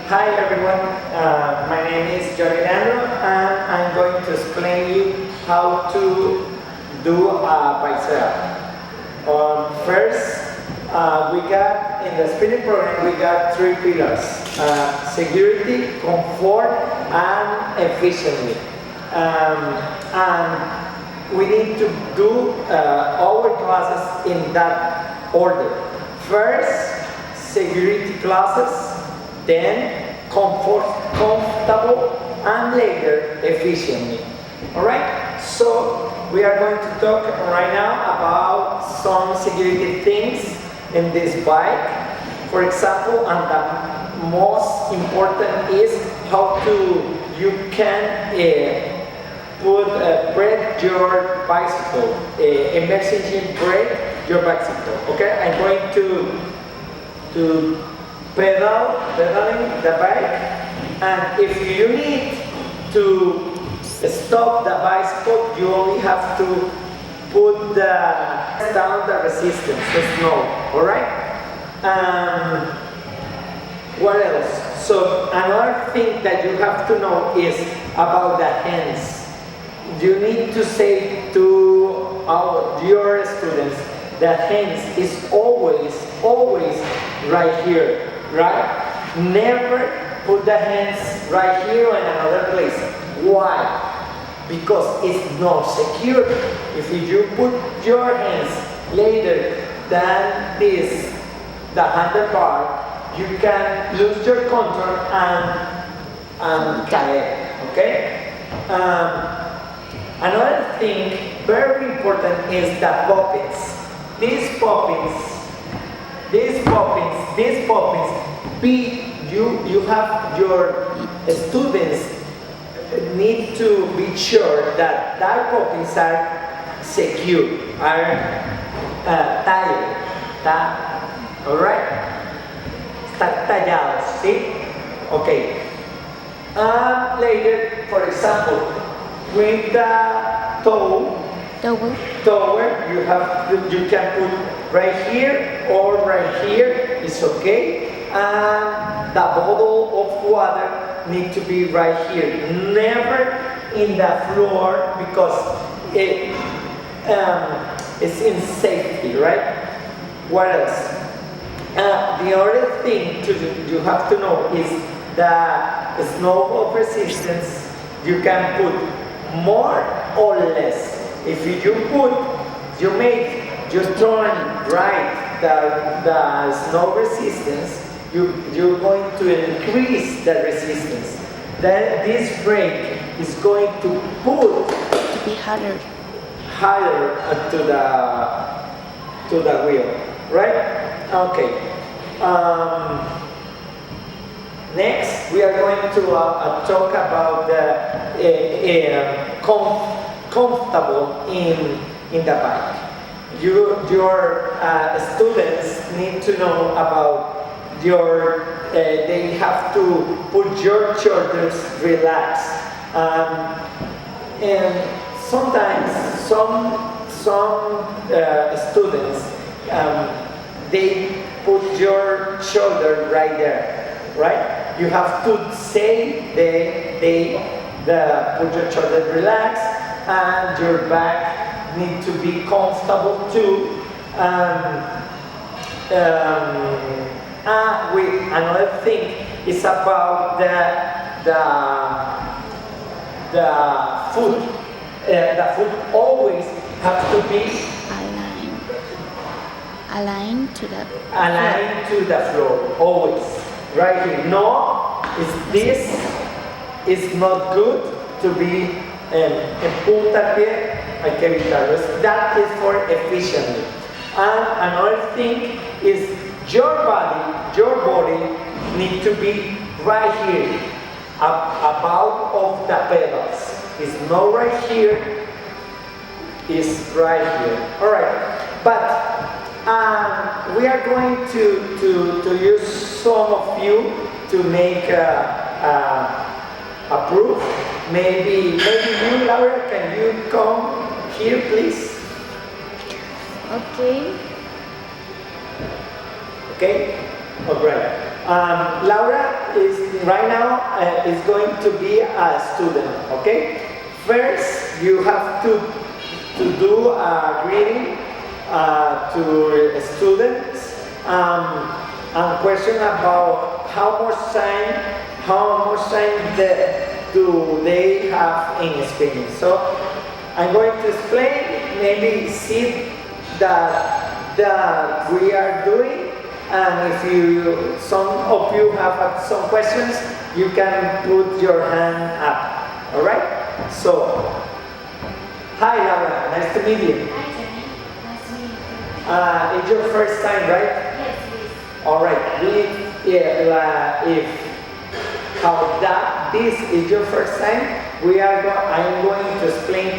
Hi everyone, my name is Johnny Leandro and I'm going to explain you how to do a paiseo. First, we got in the spinning program we got three pillars: security, comfort, and efficiently. And we need to do our classes in that order. First, security classes, then comfortable, and later efficiently. Alright, so we are going to talk right now about some security things in this bike. For example, and the most important is how you can brake your bicycle, emergency brake your bicycle. Okay, I'm going to pedaling the bike, and if you need to stop the bicycle, you only have to put down the resistance, the snow. All right. What else? So another thing that you have to know is about the hands. You need to say to your students that hands is always right here, right? Never put the hands right here or in another place. Why? Because it's not secure. If you put your hands later than this, the handlebar, you can lose your control and caer, okay? Another thing very important is the poppins. These poppins, you have your students need to be sure that their poppins are secure, are tied, alright? Están tallados, ¿sí? Okay. Later, for example, with the tower, you can put right here or right here, it's okay. And the bottle of water need to be right here, never in the floor because it's in safety, right? What else? The other thing you have to know is the snowball resistance. You can put more or less. If you turn right the snow resistance, you're going to increase the resistance. Then this brake is going to be harder to the wheel, right? Okay. Next, we are going to talk about the comfortable in the bike. Your students need to know about they have to put your shoulders relaxed. And sometimes some students they put your shoulder right there, right? You have to say they put your shoulder relaxed and your back need to be comfortable too. With another thing is about the foot. The foot always has to be aligned to the floor, always right here. No, this is not good to be en punta pie. Hay que evitarlo. That is for efficiently. And another thing is your body need to be right here, above of the pedals. It's not right here, it's right here. All right, but we are going to use some of you to make a proof. Maybe you, Laura, can you come here, please? Okay. Okay? All right. Laura is right now is going to be a student. Okay. First, you have to do a greeting to students and question about how much time do they have in Spain. So I'm going to explain, maybe see that we are doing, and if some of you have some questions, you can put your hand up. All right? So, hi Laura, nice to meet you. Hi, Jenny. Nice to meet you. It's your first time, right? Yes, please. All right. If this is your first time, I'm going to explain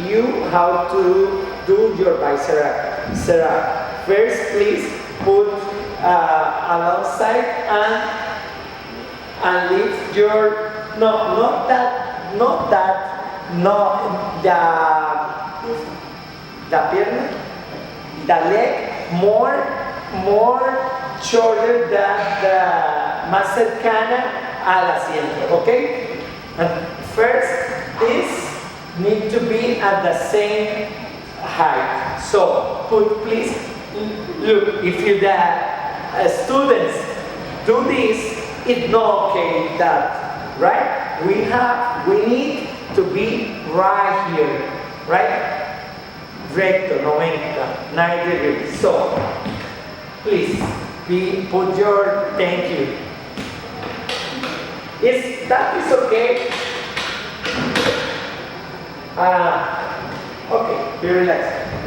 you how to do your biceps. First, please put alongside and lift your the pierna, the leg more shorter than the más cercana al asiento, okay? And first, this need to be at the same height. So, please look. If the students do this, it's not okay. That right? We need to be right here, right? Recto, 90 degrees. So, please put your thank you. That is okay? Okay, be relaxed.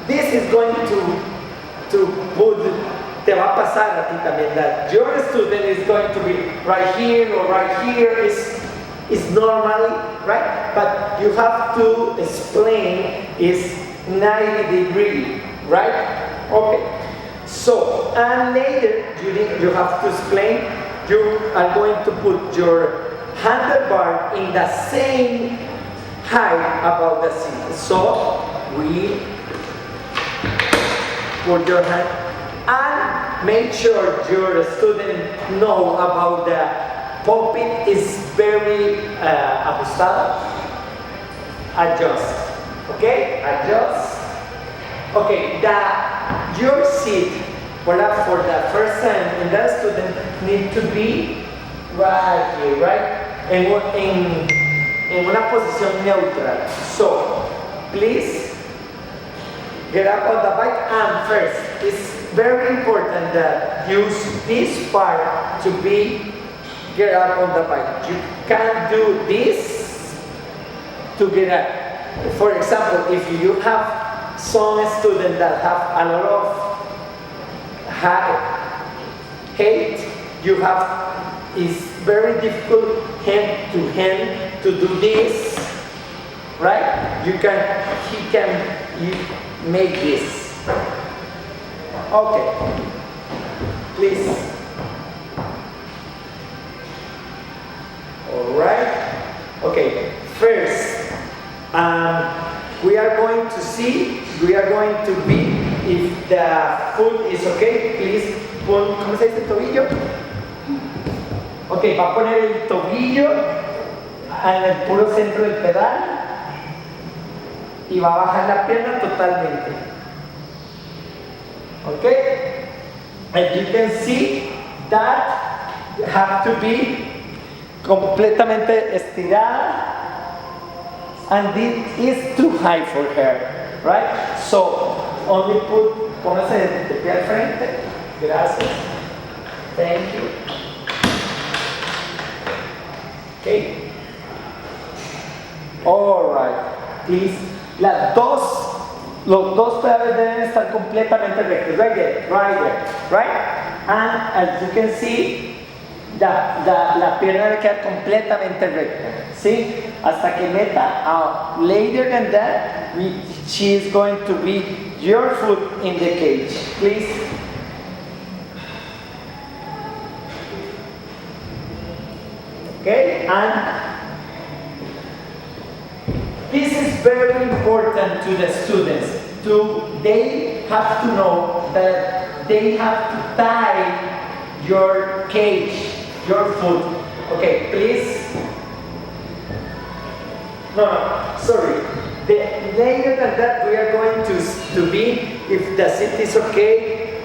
This is going to put, te va a pasar a ti también, that your student is going to be right here or right here is normally, right? But you have to explain is 90 degrees, right? Okay. So, and later you have to explain, you are going to put your handlebar in the same height about the seat. So, we put your hand and make sure your student know about the pulpit is very ajustado. Adjust. Okay? Adjust. Okay, your seat for the first time and that student need to be right here, right? En una posición neutral. So, please get up on the bike and first, it's very important that use this part to get up on the bike. You can't do this to get up. For example, if you have some students that have a lot of height, it's very difficult hand to hand to do this, right? He can make this. Okay, please. All right. Okay. First, we are going to be, if the foot is okay, please pon, ¿cómo se dice el tobillo? Ok, va a poner el tobillo en el puro centro del pedal y va a bajar la pierna totalmente. Okay? And you can see that have to be completamente estirada, and this is too high for her, right? So only póngase de pie al frente. Gracias. Thank you. Okay. All right. Please. Los dos pedales deben estar completamente rectos. Right there. Right? And as you can see, la pierna debe quedar completamente recta. ¿Sí? Hasta que meta. Later than that, she is going to be your foot in the cage. Please. Okay? And this is very important to the students. They have to know that they have to tie your cage, your foot. Okay, please. No, sorry. Later than that, we are going to be, if the seat is okay,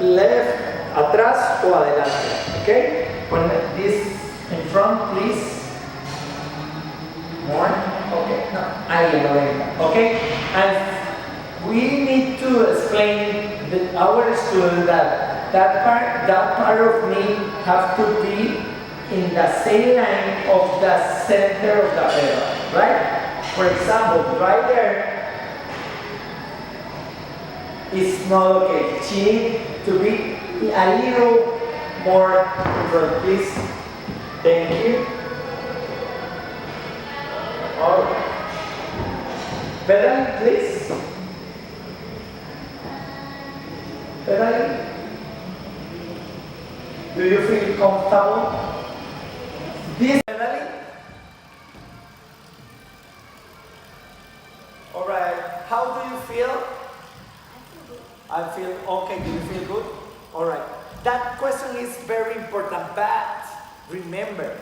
left, atrás, o adelante. Okay? Pon this in front, please. More? Okay. No, ahí, okay? And we need to explain our student that part of me have to be in the same line of the center of the pedal, right? For example, right there is not okay. She needs to be a little more in front, please. Thank you. All right. Pedal, please. Pedal. Do you feel comfortable? This pedaling? All right. How do you feel? I feel okay. Do you feel good? All right. That question is very important, but remember,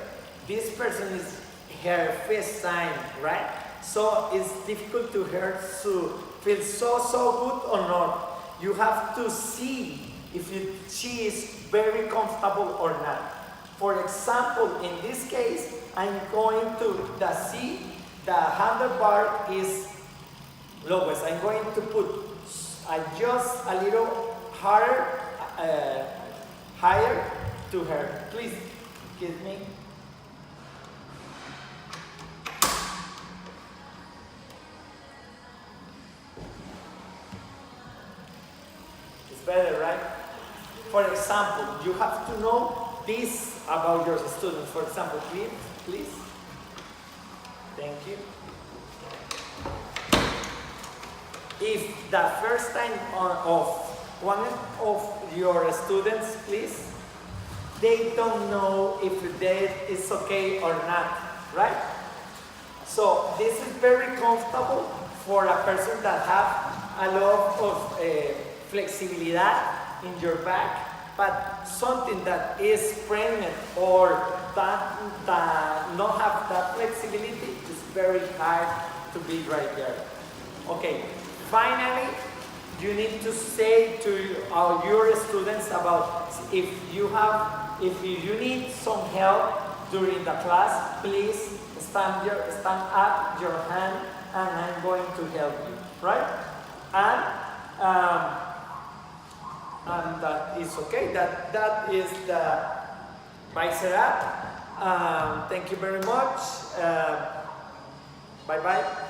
this person is her first time, right? So it's difficult to her to feel so good or not. You have to see if she is very comfortable or not. For example, in this case, I'm going to the C, the handlebar is lowest. I'm going to put just a little harder, higher to her. Please give me. It's better, right? For example, you have to know this about your students. For example, please. Thank you. If the first time of one of your students, please, they don't know if that is okay or not, right? So this is very comfortable for a person that have a lot of flexibilidad in your back, but something that is pregnant or that not have that flexibility is very hard to be right there. Okay, finally, you need to say to your students about if you need some help during the class, please stand up your hand and I'm going to help you, right? And that is okay. That is the Bicep. Thank you very much. Bye bye.